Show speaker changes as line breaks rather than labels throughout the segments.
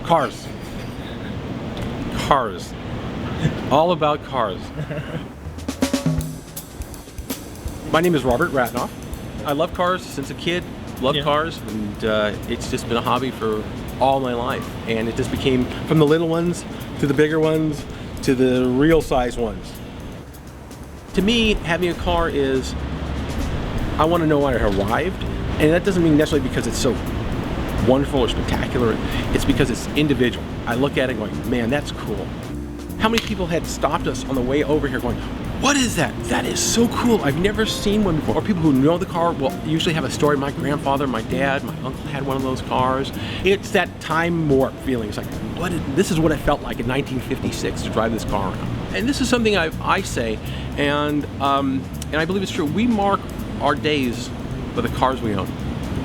Cars. Cars. All about cars. My name is Robert Ratnoff. I love cars since a kid. Love cars, and it's just been a hobby for all my life. And it just became from the little ones to the bigger ones to the real size ones. To me, having a car is, I want to know when it arrived, and that doesn't mean necessarily because it's so wonderful or spectacular. It's because it's individual. I look at it going, man, that's cool. How many people had stopped us on the way over here going, what is that? That is so cool. I've never seen one before. Or people who know the car will usually have a story. My grandfather, my dad, my uncle had one of those cars. It's that time warp feeling. It's like, this is what it felt like in 1956 to drive this car around. And this is something I say, and I believe it's true. We mark our days with the cars we own,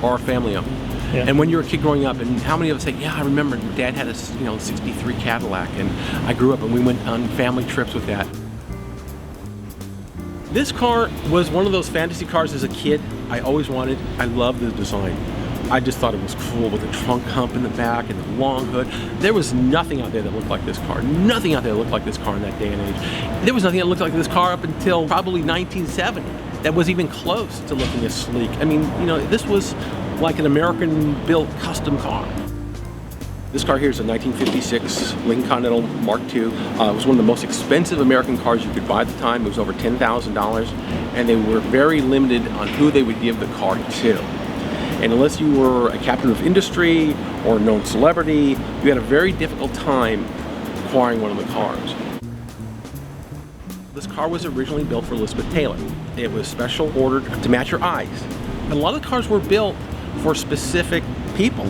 or our family own. Yeah. And when you're a kid growing up, and how many of us say, yeah, I remember Dad had a 63 Cadillac, and I grew up and we went on family trips with that. This car was one of those fantasy cars as a kid I always wanted. I loved the design. I just thought it was cool with the trunk hump in the back and the long hood. There was nothing out there that looked like this car. Nothing out there that looked like this car in that day and age. There was nothing that looked like this car up until probably 1970 that was even close to looking as sleek. I mean, this was like an American-built custom car. This car here is a 1956 Lincoln Continental Mark II. It was one of the most expensive American cars you could buy at the time. It was over $10,000, and they were very limited on who they would give the car to. And unless you were a captain of industry or a known celebrity, you had a very difficult time acquiring one of the cars. This car was originally built for Elizabeth Taylor. It was special ordered to match her eyes. And a lot of the cars were built for specific people.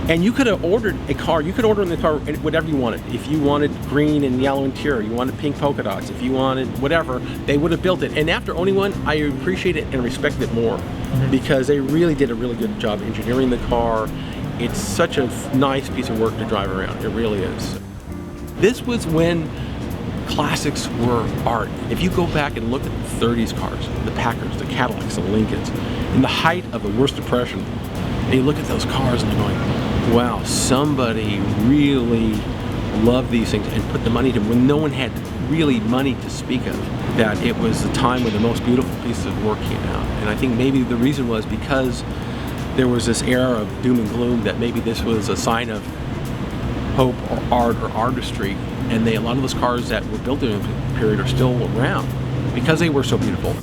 And you could have ordered a car, you could order in the car whatever you wanted. If you wanted green and yellow interior, you wanted pink polka dots, if you wanted whatever, they would have built it. And after owning one, I appreciate it and respect it more because they really did a really good job engineering the car. It's such a nice piece of work to drive around, it really is. This was when classics were art. If you go back and look at the 30s cars, the Packards, the Cadillacs, the Lincolns, in the height of the worst depression, and you look at those cars and you're going, wow, somebody really loved these things and put the money to when no one had really money to speak of, that it was the time when the most beautiful pieces of work came out. And I think maybe the reason was because there was this era of doom and gloom, that maybe this was a sign of hope or art or artistry, and a lot of those cars that were built in a period are still around because they were so beautiful.